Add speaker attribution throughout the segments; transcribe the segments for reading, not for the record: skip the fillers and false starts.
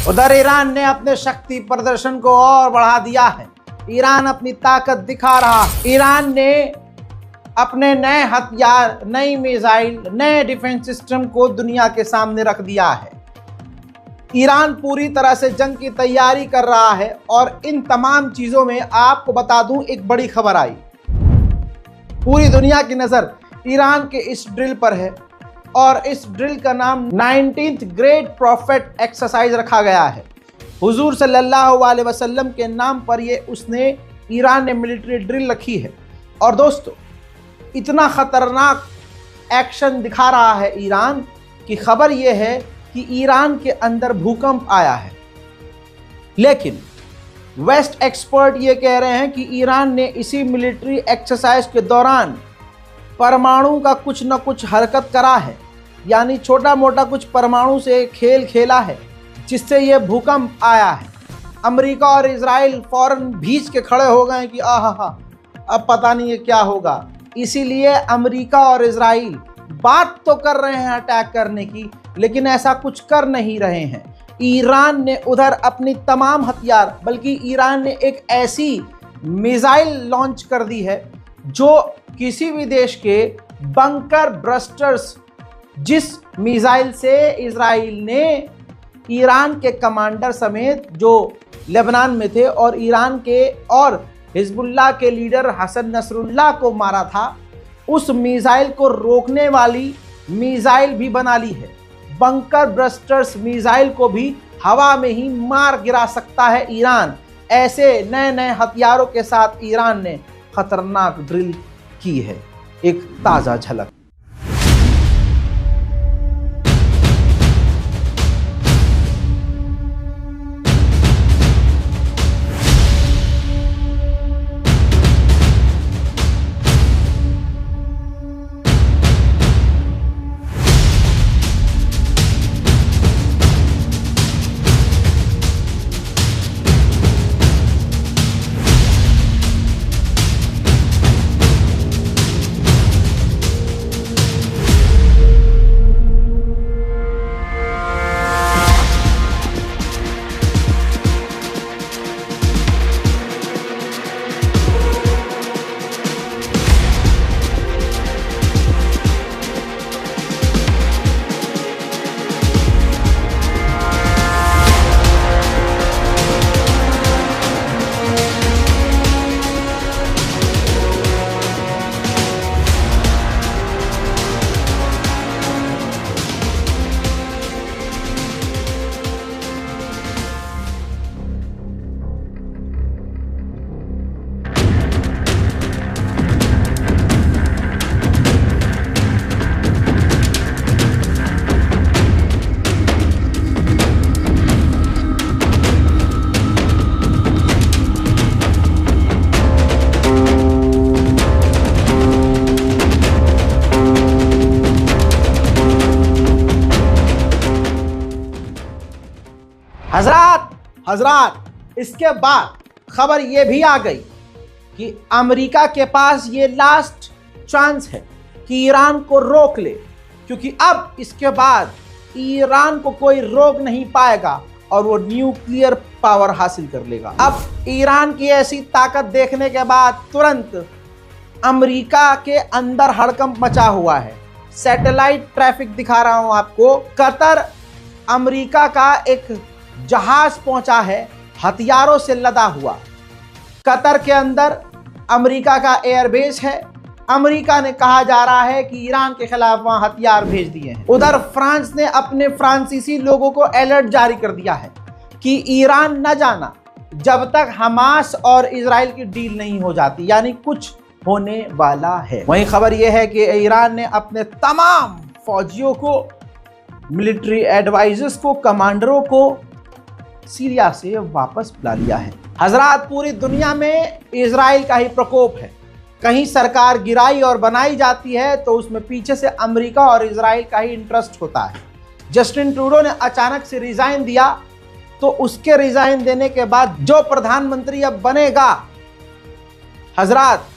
Speaker 1: उधर ईरान ने अपने शक्ति प्रदर्शन को और बढ़ा दिया है। ईरान अपनी ताकत दिखा रहा है। ईरान ने अपने नए हथियार, नई मिसाइल, नए डिफेंस सिस्टम को दुनिया के सामने रख दिया है। ईरान पूरी तरह से जंग की तैयारी कर रहा है और इन तमाम चीजों में आपको बता दूं, एक बड़ी खबर आई। पूरी दुनिया की नजर ईरान के इस ड्रिल पर है और इस ड्रिल का नाम 19th ग्रेट प्रॉफिट एक्सरसाइज रखा गया है। हुजूर सल्लल्लाहु अलैहि वसल्लम के नाम पर ईरान ने मिलिट्री ड्रिल रखी है। और दोस्तों, इतना खतरनाक एक्शन दिखा रहा है ईरान की खबर यह है कि ईरान के अंदर भूकंप आया है। लेकिन वेस्ट एक्सपर्ट ये कह रहे हैं कि ईरान ने इसी मिलिट्री एक्सरसाइज के दौरान परमाणु का कुछ न कुछ हरकत करा है, यानी छोटा मोटा कुछ परमाणु से खेल खेला है, जिससे ये भूकंप आया है। अमेरिका और इजराइल फौरन भीज के खड़े हो गए कि आहा, अब पता नहीं है क्या होगा। इसीलिए अमेरिका और इजराइल बात तो कर रहे हैं अटैक करने की, लेकिन ऐसा कुछ कर नहीं रहे हैं। ईरान ने उधर अपनी तमाम हथियार, बल्कि ईरान ने एक ऐसी मिसाइल लॉन्च कर दी है जो किसी भी देश के बंकर ब्रस्टर्स, जिस मिसाइल से इजराइल ने ईरान के कमांडर समेत जो लेबनान में थे और ईरान के और हिजबुल्लाह के लीडर हसन नसरुल्लाह को मारा था, उस मिसाइल को रोकने वाली मिसाइल भी बना ली है। बंकर ब्रस्टर्स मिसाइल को भी हवा में ही मार गिरा सकता है ईरान। ऐसे नए नए हथियारों के साथ ईरान ने खतरनाक ड्रिल की है। एक ताज़ा झलक। हजरात, इसके बाद खबर यह भी आ गई कि अमेरिका के पास ये लास्ट चांस है कि ईरान को रोक ले, क्योंकि अब इसके बाद ईरान को कोई रोक नहीं पाएगा और वो न्यूक्लियर पावर हासिल कर लेगा। अब ईरान की ऐसी ताकत देखने के बाद तुरंत अमेरिका के अंदर हड़कंप मचा हुआ है। सैटेलाइट ट्रैफिक दिखा रहा हूं आपको। कतर अमेरिका का एक जहाज पहुंचा है हथियारों से लदा हुआ। कतर के अंदर अमेरिका का एयरबेस है। अमेरिका ने कहा जा रहा है कि ईरान के खिलाफ वहां हथियार भेज दिए हैं। उधर फ्रांस ने अपने फ्रांसीसी लोगों को अलर्ट जारी कर दिया है कि ईरान न जाना जब तक हमास और इजराइल की डील नहीं हो जाती, यानी कुछ होने वाला है। वहीं खबर यह है कि ईरान ने अपने तमाम फौजियों को, मिलिट्री एडवाइजर्स को, कमांडरों को सीरिया से वापस बुला लिया है। हजरात, पूरी दुनिया में इजराइल का ही प्रकोप है। कहीं सरकार गिराई और बनाई जाती है तो उसमें पीछे से अमेरिका और इजराइल का ही इंटरेस्ट होता है। जस्टिन ट्रूडो ने अचानक से रिजाइन दिया, तो उसके रिजाइन देने के बाद जो प्रधानमंत्री अब बनेगा, हजरात,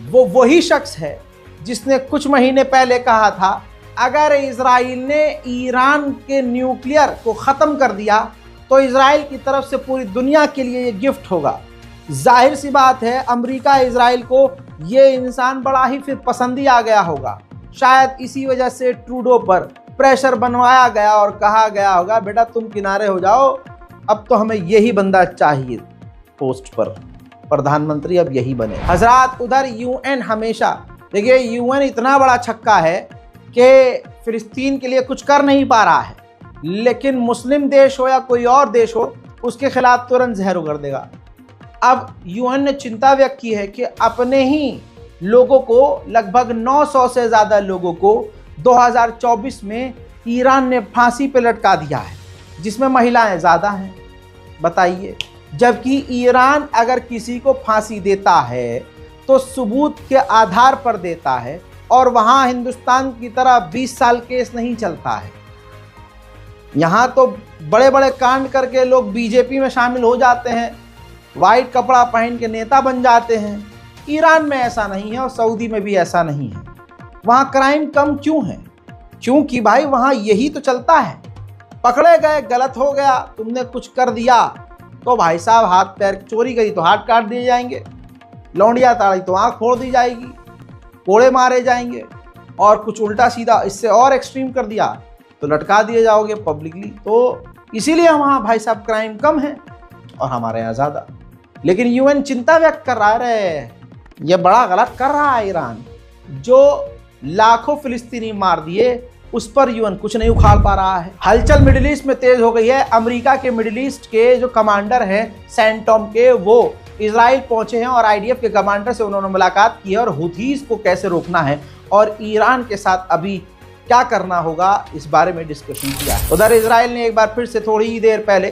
Speaker 1: वो वही शख्स है जिसने कुछ महीने पहले कहा था अगर इजराइल ने ईरान के न्यूक्लियर को ख़त्म कर दिया तो इजराइल की तरफ से पूरी दुनिया के लिए ये गिफ्ट होगा। जाहिर सी बात है अमेरिका इजराइल को ये इंसान बड़ा ही फिर पसंद ही आ गया होगा। शायद इसी वजह से ट्रूडो पर प्रेशर बनवाया गया और कहा गया होगा बेटा तुम किनारे हो जाओ, अब तो हमें यही बंदा चाहिए पोस्ट पर, प्रधानमंत्री अब यही बने। हजरात उधर यूएन हमेशा, देखिए यूएन इतना बड़ा छक्का है कि फिलिस्तीन के लिए कुछ कर नहीं पा रहा है, लेकिन मुस्लिम देश हो या कोई और देश हो उसके खिलाफ तुरंत जहर उगड़ देगा। अब यूएन ने चिंता व्यक्त की है कि अपने ही लोगों को, लगभग 900 से ज़्यादा लोगों को 2024 में ईरान ने फांसी पे लटका दिया है, जिसमें महिलाएं ज़्यादा हैं। बताइए, जबकि ईरान अगर किसी को फांसी देता है तो सबूत के आधार पर देता है, और वहाँ हिंदुस्तान की तरह 20 साल केस नहीं चलता है। यहाँ तो बड़े बड़े कांड करके लोग बीजेपी में शामिल हो जाते हैं, वाइट कपड़ा पहन के नेता बन जाते हैं। ईरान में ऐसा नहीं है और सऊदी में भी ऐसा नहीं है। वहाँ क्राइम कम क्यों है? क्योंकि भाई वहाँ यही तो चलता है, पकड़े गए, गलत हो गया, तुमने कुछ कर दिया तो भाई साहब हाथ पैर, चोरी करी तो हाथ काट दिए जाएंगे, लौंडिया ताड़ी तो आँख फोड़ दी जाएगी, कोड़े मारे जाएंगे, और कुछ उल्टा सीधा इससे और एक्सट्रीम कर दिया तो लटका दिए जाओगे पब्लिकली। तो इसीलिए वहाँ भाई साहब क्राइम कम है और हमारे यहाँ ज़्यादा। लेकिन यूएन चिंता व्यक्त कर रहा है, ये बड़ा गलत कर रहा है ईरान, जो लाखों फिलिस्तीनी मार दिए उस पर यूएन कुछ नहीं उखाड़ पा रहा है। हलचल मिडिल ईस्ट में तेज हो गई है। अमेरिका के मिडिल ईस्ट के जो कमांडर हैं सेंटॉम के, वो इजराइल पहुंचे हैं और आईडीएफ के कमांडर से उन्होंने मुलाकात की है और हुथीस को कैसे रोकना है और ईरान के साथ अभी क्या करना होगा इस बारे में डिस्कशन किया है। उधर इजराइल ने एक बार फिर से थोड़ी ही देर पहले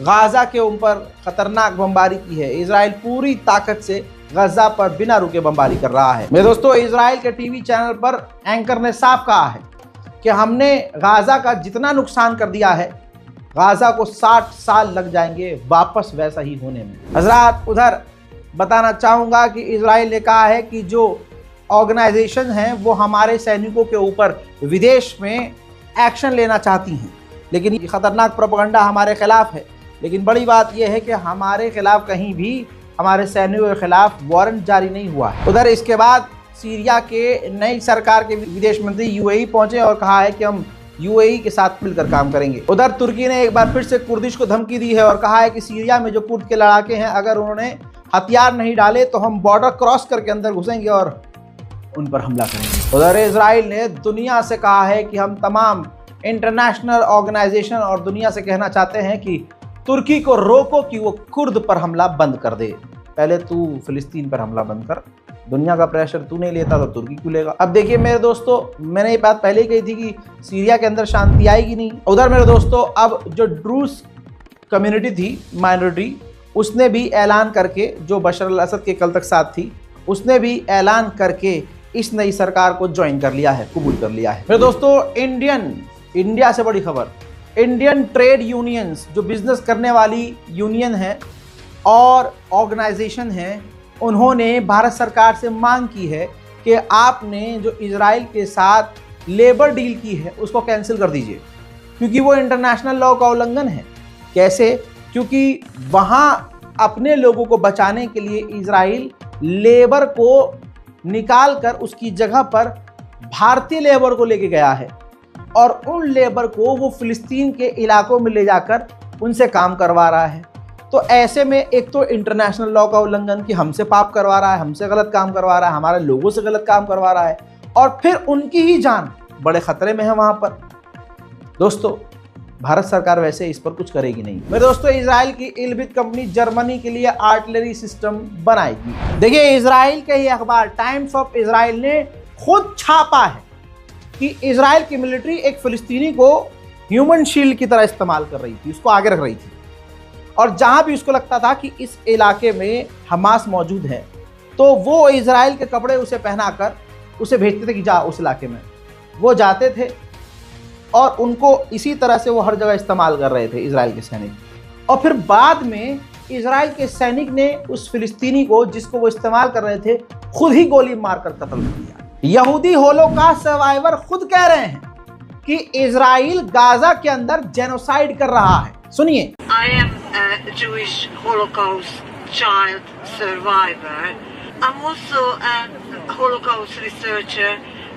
Speaker 1: गाजा के ऊपर खतरनाक बमबारी की है। इजराइल पूरी ताकत से गाजा पर बिना रुके बमबारी कर रहा है। मेरे दोस्तों, इजराइल के टीवी चैनल पर एंकर ने साफ कहा है कि हमने गाजा का जितना नुकसान कर दिया है, गाजा को 60 साल लग जाएंगे वापस वैसा ही होने में। हजरात, उधर बताना चाहूँगा कि इजराइल ने कहा है कि जो ऑर्गेनाइजेशन हैं वो हमारे सैनिकों के ऊपर विदेश में एक्शन लेना चाहती हैं, लेकिन ये खतरनाक प्रोपेगेंडा हमारे खिलाफ है। लेकिन बड़ी बात यह है कि हमारे खिलाफ कहीं भी हमारे सैनिकों के खिलाफ वारंट जारी नहीं हुआ है। उधर इसके बाद सीरिया के नई सरकार के विदेश मंत्री यूएई पहुंचे और कहा है कि हम यूएई के साथ मिलकर काम करेंगे। उधर तुर्की ने एक बार फिर से कुर्दिश को धमकी दी है और कहा है कि सीरिया में जो कुर्द के लड़ाके हैं, अगर उन्होंने हथियार नहीं डाले तो हम बॉर्डर क्रॉस करके अंदर घुसेंगे और उन पर हमला करेंगे। उधर इजराइल ने दुनिया से कहा है कि हम तमाम इंटरनेशनल ऑर्गेनाइजेशन और दुनिया से कहना चाहते हैं कि तुर्की को रोको कि वो कुर्द पर हमला बंद कर दे। पहले तू फिलिस्तीन पर हमला बंद कर, दुनिया का प्रेशर तू नहीं लेता तो तुर्की क्यों लेगा। अब देखिए मेरे दोस्तों, मैंने ये बात पहले ही कही थी कि सीरिया के अंदर शांति आएगी नहीं। उधर मेरे दोस्तों, अब जो ड्रूस कम्युनिटी थी, माइनॉरिटी, उसने भी ऐलान करके, जो बशर अल असद के कल तक साथ थी, उसने भी ऐलान करके इस नई सरकार को ज्वाइन कर लिया है, कबूल कर लिया है। मेरे दोस्तों, इंडिया से बड़ी खबर, इंडियन ट्रेड यूनियंस, जो बिजनेस करने वाली यूनियन है और ऑर्गेनाइजेशन है, उन्होंने भारत सरकार से मांग की है कि आपने जो इजराइल के साथ लेबर डील की है उसको कैंसिल कर दीजिए, क्योंकि वो इंटरनेशनल लॉ का उल्लंघन है। कैसे? क्योंकि वहाँ अपने लोगों को बचाने के लिए इजराइल लेबर को निकाल कर उसकी जगह पर भारतीय लेबर को लेके गया है और उन लेबर को वो फिलिस्तीन के इलाकों में ले जाकर उनसे काम करवा रहा है। तो ऐसे में एक तो इंटरनेशनल लॉ का उल्लंघन कि हमसे पाप करवा रहा है, हमसे गलत काम करवा रहा है, हमारे लोगों से गलत काम करवा रहा है, और फिर उनकी ही जान बड़े खतरे में है वहाँ पर। दोस्तों, भारत सरकार वैसे इस पर कुछ करेगी नहीं। मेरे दोस्तों, इजराइल की इल्बिट कंपनी जर्मनी के लिए आर्टिलरी सिस्टम बनाएगी। देखिए, इजराइल के ही अखबार टाइम्स ऑफ इजराइल ने खुद छापा है कि इजराइल की मिलिट्री एक फिलिस्तीनी को ह्यूमन शील्ड की तरह इस्तेमाल कर रही थी, उसको आगे रख रही थी, और जहां भी उसको लगता था कि इस इलाके में हमास मौजूद है तो वो इजराइल के कपड़े उसे पहनाकर उसे भेजते थे कि जा उस इलाके में। वो जाते थे और उनको इसी तरह से वो हर जगह इस्तेमाल कर रहे थे इजराइल के सैनिक। और फिर बाद में इजराइल के सैनिक ने उस फिलिस्तीनी को, जिसको वो इस्तेमाल कर रहे थे, खुद ही गोली मारकर कत्ल कर दिया। यहूदी होलोकॉस्ट सर्वाइवर खुद कह रहे हैं कि इजराइल गाजा के अंदर जेनोसाइड कर रहा है। सुनिए।
Speaker 2: I am a Jewish Holocaust child survivor. I'm also a Holocaust researcher,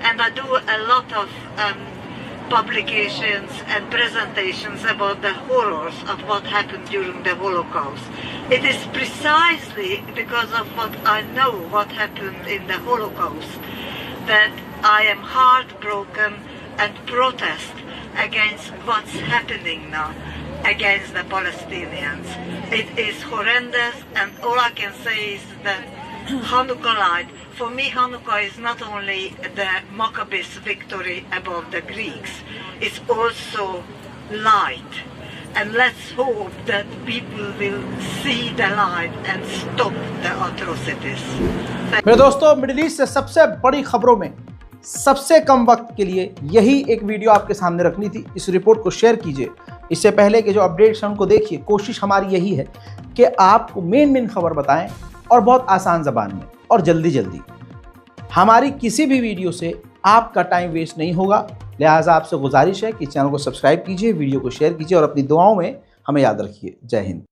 Speaker 2: and I do a lot of publications and presentations about the horrors of what happened during the Holocaust. It is precisely because of what I know what happened in the Holocaust that I am heartbroken and protest against what's happening now against the Palestinians. It is horrendous, and all I can say is that Hanukkah light, for me Hanukkah is not only the Maccabees victory above the Greeks, it's also light. And let's hope that people will see the light and stop the atrocities.
Speaker 1: मेरे दोस्तों, middle east से सबसे बड़ी खबरों में सबसे कम वक्त के लिए यही एक वीडियो आपके सामने रखनी थी। इस रिपोर्ट को शेयर कीजिए। इससे पहले के जो अपडेट्स हैं उनको देखिए। कोशिश हमारी यही है कि आपको मेन खबर बताएं और बहुत आसान ज़बान में और जल्दी। हमारी किसी भी वीडियो से आपका टाइम वेस्ट नहीं होगा। लिहाजा आपसे गुजारिश है कि चैनल को सब्सक्राइब कीजिए, वीडियो को शेयर कीजिए और अपनी दुआओं में हमें याद रखिए। जय हिंद।